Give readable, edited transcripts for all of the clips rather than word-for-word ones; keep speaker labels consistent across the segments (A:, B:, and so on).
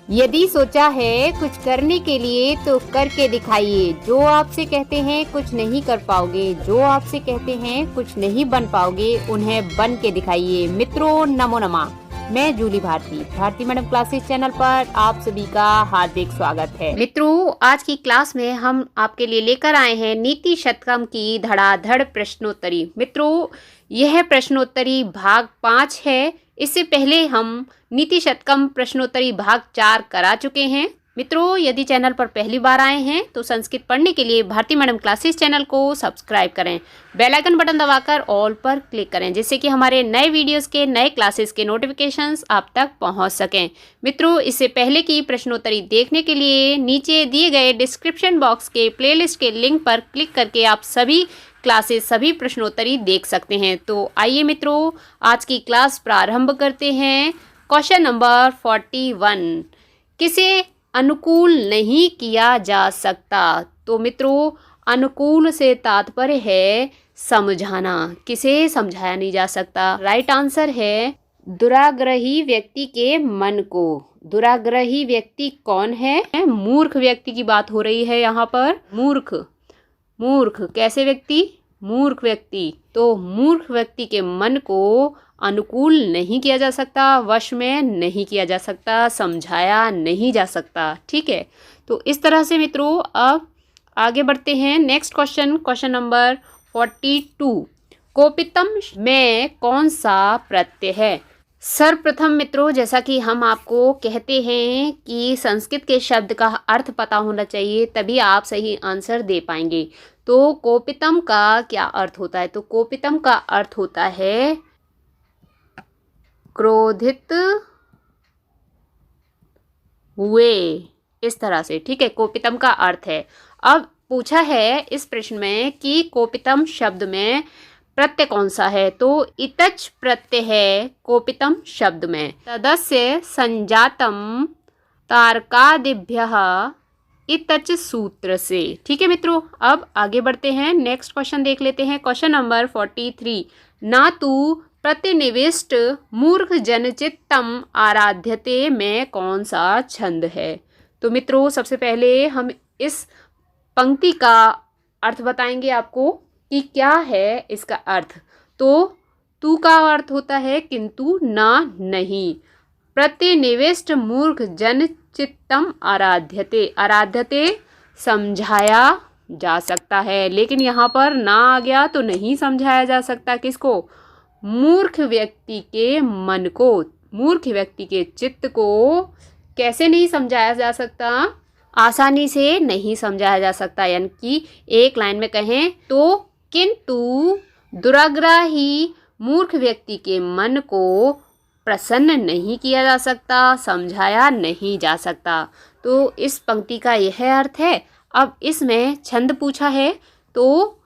A: यदि सोचा है कुछ करने के लिए तो करके दिखाइए। जो आपसे कहते हैं कुछ नहीं कर पाओगे, जो आपसे कहते हैं कुछ नहीं बन पाओगे, उन्हें बन के दिखाइए। मित्रों नमो नमः। मैं Julie Bharti madam classes channel पर आप सभी का हार्दिक स्वागत है। मित्रों आज की क्लास में हम आपके लिए लेकर आए हैं नीति शतकम की धड़ाधड़ प्रश्नोत्तरी। मित्रों यह प्रश्नोत्तरी भाग 5 है। इससे पहले हम नीति शतकम प्रश्नोत्तरी भाग 4 करा चुके हैं। मित्रों यदि चैनल पर पहली बार आए हैं तो संस्कृत पढ़ने के लिए भारती मैडम क्लासेस चैनल को सब्सक्राइब करें, बेल आइकन बटन दबाकर ऑल पर क्लिक करें, जिससे कि हमारे नए वीडियोस के नए क्लासेस के नोटिफिकेशंस आप तक पहुंच सकें। मित्रों इससे पहले की प्रश्नोत्तरी देखने के लिए नीचे दिए गए डिस्क्रिप्शन बॉक्स के प्लेलिस्ट के लिंक पर क्लिक करके आप सभी क्लासेस सभी प्रश्नोत्तरी देख सकते हैं। तो आइए मित्रों आज की क्लास प्रारंभ करते हैं। क्वेश्चन नंबर 41, किसे अनुकूल नहीं किया जा सकता? तो मित्रों अनुकूल से तात्पर्य है समझाना, किसे समझाया नहीं जा सकता। राइट आंसर है दुराग्रही व्यक्ति के मन को। दुराग्रही व्यक्ति कौन है? मूर्ख व्यक्ति की बात हो रही है यहाँ पर। मूर्ख कैसे व्यक्ति? मूर्ख व्यक्ति। तो मूर्ख व्यक्ति के मन को अनुकूल नहीं किया जा सकता, वश में नहीं किया जा सकता, समझाया नहीं जा सकता। ठीक है, तो इस तरह से मित्रों अब आगे बढ़ते हैं। नेक्स्ट क्वेश्चन नंबर 42, कोपितम में कौन सा प्रत्यय है? सर्वप्रथम मित्रों जैसा कि हम आपको कहते हैं कि संस्कृत के शब्द का अर्थ पता होना चाहिए, तभी आप सही आंसर दे पाएंगे। तो कोपितम का क्या अर्थ होता है? तो कोपितम का अर्थ होता है क्रोधित हुए, इस तरह से। ठीक है, कोपितम का अर्थ है। अब पूछा है इस प्रश्न में कि कोपितम शब्द में प्रत्यय कौन सा है? तो इतच प्रत्यय है कोपितम शब्द में। तदस्य संजातम तारकादिभ्यः इतच सूत्र से। ठीक है मित्रों, अब आगे बढ़ते हैं। नेक्स्ट क्वेश्चन देख लेते हैं। क्वेश्चन नंबर 43, ना तू प्रतिनिविष्ट मूर्ख जनचित्तम आराध्यते में कौन सा छंद है? तो मित्रों सबसे पहले हम इस पंक्ति का अर्थ बताएंगे आपको कि क्या है इसका अर्थ। तो तू का अर्थ होता है किंतु, ना नहीं। प्रतिनिविष्ट मूर्ख जन चित्तम आराध्यते, आराध्यते समझाया जा सकता है, लेकिन यहाँ पर ना आ गया तो नहीं समझाया जा सकता। किसको? मूर्ख व्यक्ति के मन को, मूर्ख व्यक्ति के चित्त को कैसे नहीं समझाया जा सकता? आसानी से नहीं समझाया जा सकता। यानी कि एक लाइन में कहें तो किंतु दुराग्रही मूर्ख व्यक्ति के मन को प्रसन्न नहीं किया जा सकता, समझाया नहीं जा सकता। तो इस पंक्ति का यह अर्थ है। अब इसमें छंद पूछा है तो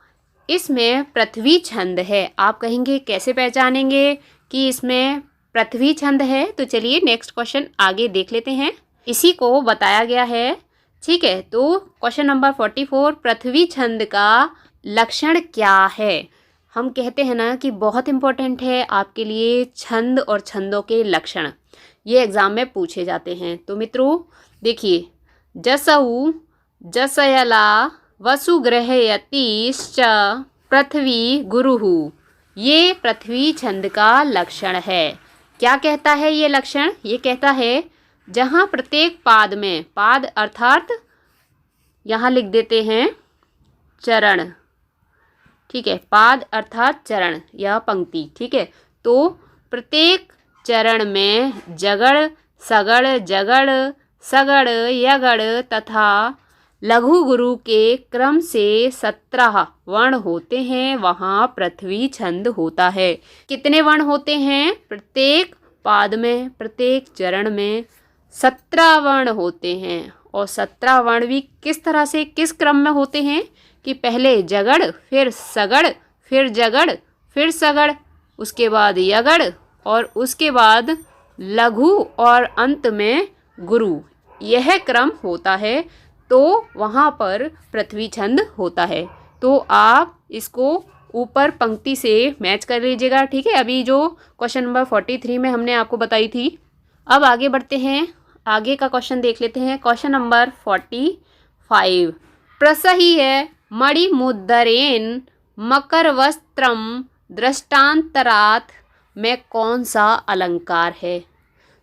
A: इसमें पृथ्वी छंद है। आप कहेंगे कैसे पहचानेंगे कि इसमें पृथ्वी छंद है? तो चलिए नेक्स्ट क्वेश्चन आगे देख लेते हैं। इसी को बताया गया है। ठीक है, तो क्वेश्चन नंबर 44, पृथ्वी छंद का लक्षण क्या है? हम कहते हैं ना कि बहुत इम्पोर्टेंट है आपके लिए छंद और छंदों के लक्षण, ये एग्जाम में पूछे जाते हैं। तो मित्रों देखिए, जसऊ जसयला वसुग्रहयतिश्च पृथ्वी गुरुहु, ये पृथ्वी छंद का लक्षण है। क्या कहता है ये लक्षण? ये कहता है जहाँ प्रत्येक पाद में, पाद अर्थात यहाँ लिख देते हैं चरण। ठीक है, पाद अर्थात चरण, यह पंक्ति। ठीक है, तो प्रत्येक चरण में जगड़ सगड़ जगड़ सगड़ यगड़ तथा लघु गुरु के क्रम से 17 वर्ण होते हैं, वहाँ पृथ्वी छंद होता है। कितने वर्ण होते हैं? प्रत्येक पाद में, प्रत्येक चरण में 17 वर्ण होते हैं। और 17 वर्ण भी किस तरह से, किस क्रम में होते हैं कि पहले जगड़, फिर सगड़, फिर जगड़, फिर सगड़, उसके बाद यगड़ और उसके बाद लघु और अंत में गुरु, यह क्रम होता है। तो वहाँ पर पृथ्वी छंद होता है। तो आप इसको ऊपर पंक्ति से मैच कर लीजिएगा। ठीक है, अभी जो क्वेश्चन नंबर 43 में हमने आपको बताई थी। अब आगे बढ़ते हैं। आगे का क्वेश्चन देख लेते हैं। Question number 45। प्रसह्य मणिमुद्रेण मकरवस्त्रम दृष्टांतरात् में कौन सा अलंकार है?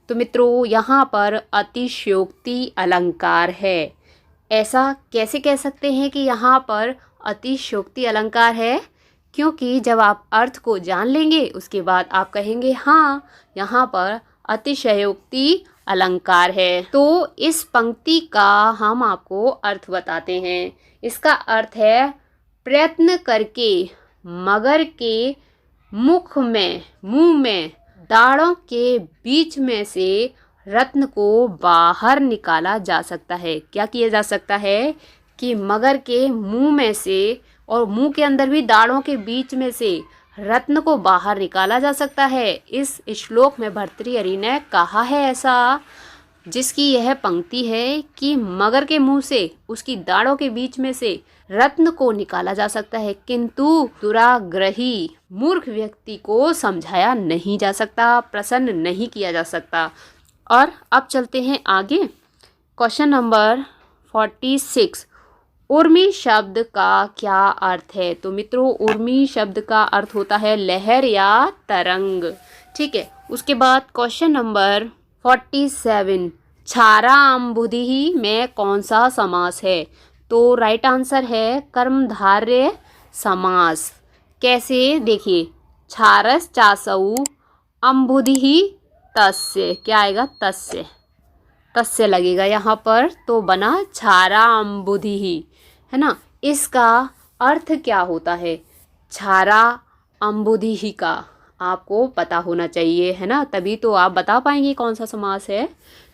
A: तो मित्रों यहाँ पर अतिशयोक्ति अलंकार है। ऐसा कैसे कह सकते हैं कि यहाँ पर अतिशयोक्ति अलंकार है? क्योंकि जब आप अर्थ को जान लेंगे उसके बाद आप कहेंगे हाँ यहाँ पर अतिशयोक्ति अलंकार है। तो इस पंक्ति का हम आपको अर्थ बताते हैं। इसका अर्थ है प्रयत्न करके मगर के मुंह में दाढ़ों के बीच में से रत्न को बाहर निकाला जा सकता है। क्या किया जा सकता है कि मगर के मुंह में से और मुंह के अंदर भी दाढ़ों के बीच में से रत्न को बाहर निकाला जा सकता है। इस श्लोक में भर्तृहरि ने कहा है ऐसा, जिसकी यह पंक्ति है कि मगर के मुंह से उसकी दाढ़ों के बीच में से रत्न को निकाला जा सकता है, किंतु दुराग्रही मूर्ख व्यक्ति को समझाया नहीं जा सकता, प्रसन्न नहीं किया जा सकता। और अब चलते हैं आगे। Question number 46। उर्मी शब्द का क्या अर्थ है? तो मित्रों उर्मी शब्द का अर्थ होता है लहर या तरंग। ठीक है। उसके बाद क्वेश्चन नंबर 47। क्षाराम्बुधिः में कौन सा समास है? तो राइट आंसर है कर्मधारय समास। कैसे? देखिए, क्षारस चासौ अम्बुधिः तस्य, क्या आएगा? तस्य लगेगा यहाँ पर, तो बना क्षाराम्बुधिः, है ना। इसका अर्थ क्या होता है? क्षाराम्बुधिः का आपको पता होना चाहिए, है ना, तभी तो आप बता पाएंगे कौन सा समास है।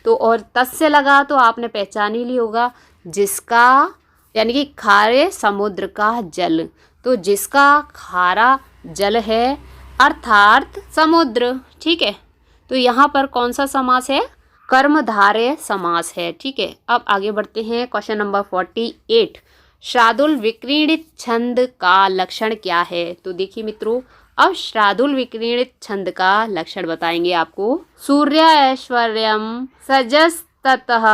A: तो और तस्य लगा तो आपने पहचान ही लिया होगा, जिसका यानी कि खारे समुद्र का जल। तो जिसका खारा जल है अर्थात समुद्र। ठीक है। तो यहाँ पर कौन सा समास है? कर्मधारय समास है। ठीक है। अब आगे बढ़ते हैं। Question number 48। शार्दूल विक्रीडित छंद का लक्षण क्या है? तो देखिए मित्रों, अब शार्दूल विक्रीडित छंद का लक्षण बताएंगे आपको। सूर्य ऐश्वर्यम सजस्ततः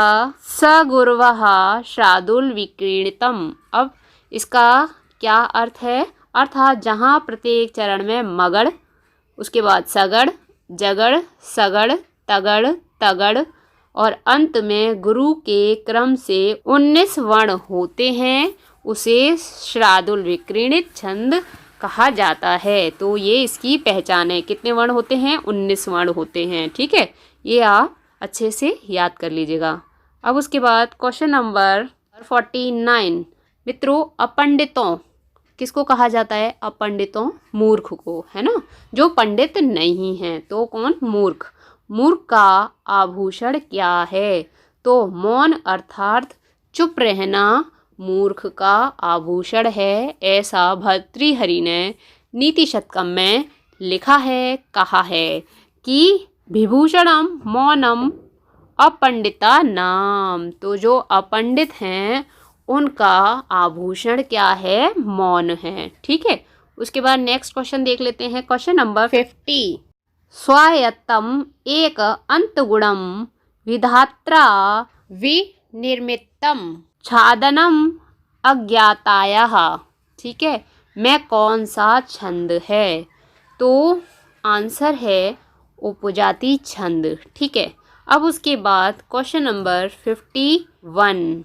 A: सगुर्वः शार्दूल विक्रीडितम। अब इसका क्या अर्थ है? अर्थात जहाँ प्रत्येक चरण में मगड़, उसके बाद सगड़, जगड़, सगड़, तगड़, तगड़ और अंत में गुरु के क्रम से 19 वर्ण होते हैं, उसे शार्दूल विक्रीडित छंद कहा जाता है। तो ये इसकी पहचान है। कितने वर्ण होते हैं? 19 वर्ण होते हैं। ठीक है। ये आप अच्छे से याद कर लीजिएगा। अब उसके बाद क्वेश्चन नंबर 49। मित्रों अपंडितों किसको कहा जाता है? अपंडितों, मूर्ख को, है ना, जो पंडित नहीं है। तो कौन? मूर्ख। मूर्ख का आभूषण क्या है? तो मौन अर्थात चुप रहना मूर्ख का आभूषण है, ऐसा भर्तृहरि ने नीति शतकम में लिखा है, कहा है कि विभूषणम मौनम अपंडिता नाम। तो जो अपंडित हैं उनका आभूषण क्या है? मौन है। ठीक है। उसके बाद नेक्स्ट क्वेश्चन देख लेते हैं। Question number 50। स्वायत्तम एक अंतगुणम विधात्रा विनिर्मितम छादनम अज्ञातायाः। ठीक है। में कौन सा छंद है? तो आंसर है उपजाति छंद। ठीक है। अब उसके बाद क्वेश्चन नंबर 51।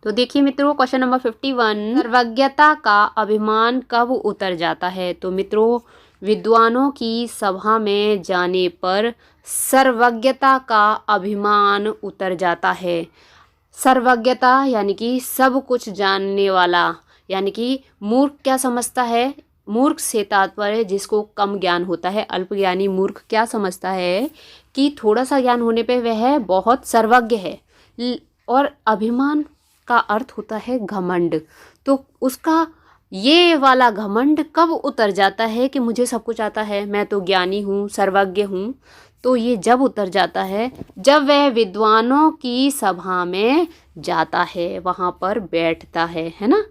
A: तो देखिए मित्रों क्वेश्चन नंबर 51। सर्वज्ञता का अभिमान कब उतर जाता है? तो मित्रों विद्वानों की सभा में जाने पर सर्वज्ञता का अभिमान उतर जाता है। सर्वज्ञता यानी कि सब कुछ जानने वाला, यानी कि मूर्ख क्या समझता है? मूर्ख से तात्पर्य जिसको कम ज्ञान होता है। अल्पज्ञानी मूर्ख क्या समझता है कि थोड़ा सा ज्ञान होने पे वह बहुत सर्वज्ञ है। और अभिमान का अर्थ होता है घमंड। तो उसका ये वाला घमंड कब उतर जाता है कि मुझे सब कुछ आता है, मैं तो ज्ञानी हूँ, सर्वज्ञ हूँ? तो ये जब उतर जाता है जब वह विद्वानों की सभा में जाता है, वहाँ पर बैठता है ना।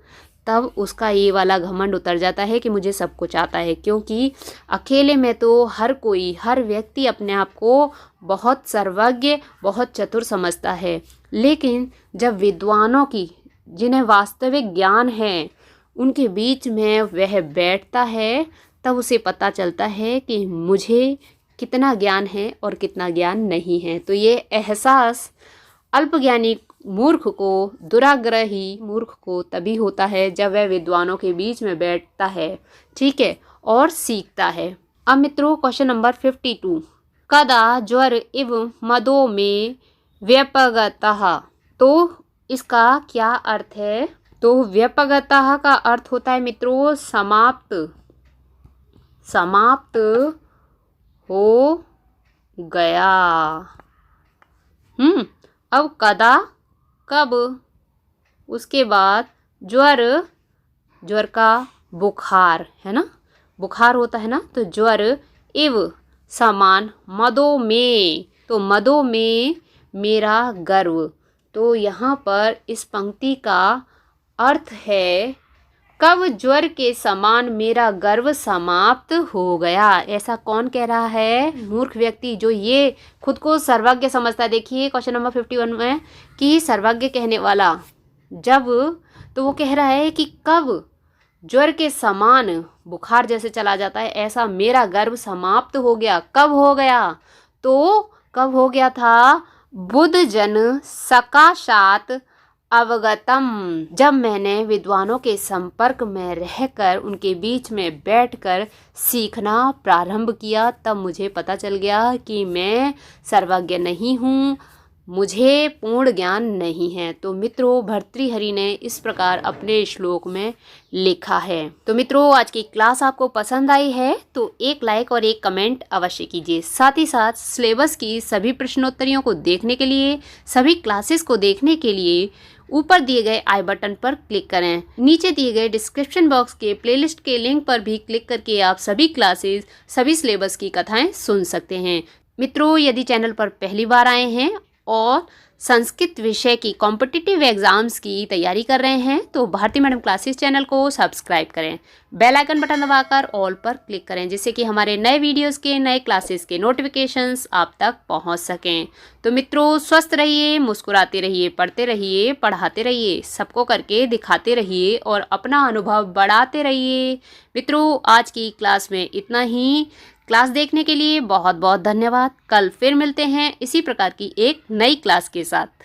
A: तब उसका ये वाला घमंड उतर जाता है कि मुझे सब कुछ आता है, क्योंकि अकेले में तो हर व्यक्ति अपने आप को बहुत सर्वज्ञ, बहुत चतुर समझता है। लेकिन जब विद्वानों की, जिन्हें वास्तविक ज्ञान है, उनके बीच में वह बैठता है, तब उसे पता चलता है कि मुझे कितना ज्ञान है और कितना ज्ञान नहीं है। तो ये एहसास अल्पज्ञानी मूर्ख को, दुराग्रही मूर्ख को तभी होता है जब वह विद्वानों के बीच में बैठता है, ठीक है, और सीखता है। अब मित्रों क्वेश्चन नंबर 52, कदा ज्वर इव मदो में व्यपगतः, तो इसका क्या अर्थ है? तो व्यपगतः का अर्थ होता है मित्रों समाप्त, समाप्त हो गया। अब कदा कब, उसके बाद ज्वर, ज्वर का बुखार है ना, बुखार होता है ना, तो ज्वर इव समान मदो में, तो मदो में मेरा गर्व। तो यहाँ पर इस पंक्ति का अर्थ है कब ज्वर के समान मेरा गर्व समाप्त हो गया। ऐसा कौन कह रहा है? मूर्ख व्यक्ति जो ये खुद को सर्वज्ञ समझता है। देखिए क्वेश्चन नंबर 51 में कि सर्वज्ञ कहने वाला जब, तो वो कह रहा है कि कब ज्वर के समान बुखार जैसे चला जाता है, ऐसा मेरा गर्व समाप्त हो गया। कब हो गया? तो कब हो गया था? बुद्ध जन सकाशात अवगतम, जब मैंने विद्वानों के संपर्क में रहकर उनके बीच में बैठकर सीखना प्रारंभ किया, तब मुझे पता चल गया कि मैं सर्वज्ञ नहीं हूँ, मुझे पूर्ण ज्ञान नहीं है। तो मित्रों भर्तृहरि ने इस प्रकार अपने श्लोक में लिखा है। तो मित्रों आज की क्लास आपको पसंद आई है तो एक लाइक और एक कमेंट अवश्य कीजिए। साथ ही साथ सिलेबस की सभी प्रश्नोत्तरियों को देखने के लिए, सभी क्लासेस को देखने के लिए ऊपर दिए गए आई बटन पर क्लिक करें। नीचे दिए गए डिस्क्रिप्शन बॉक्स के प्लेलिस्ट के लिंक पर भी क्लिक करके आप सभी क्लासेस, सभी सिलेबस की कथाएं सुन सकते हैं। मित्रों यदि चैनल पर पहली बार आए हैं और संस्कृत विषय की कॉम्पिटिटिव एग्जाम्स की तैयारी कर रहे हैं तो भारती मैडम क्लासेस चैनल को सब्सक्राइब करें, बेल आइकन बटन दबाकर ऑल पर क्लिक करें, जिससे कि हमारे नए वीडियोस के, नए क्लासेस के नोटिफिकेशंस आप तक पहुंच सकें। तो मित्रों स्वस्थ रहिए, मुस्कुराते रहिए, पढ़ते रहिए, पढ़ाते रहिए, सबको करके दिखाते रहिए और अपना अनुभव बढ़ाते रहिए। मित्रों आज की क्लास में इतना ही। क्लास देखने के लिए बहुत बहुत धन्यवाद। कल फिर मिलते हैं इसी प्रकार की एक नई क्लास के साथ।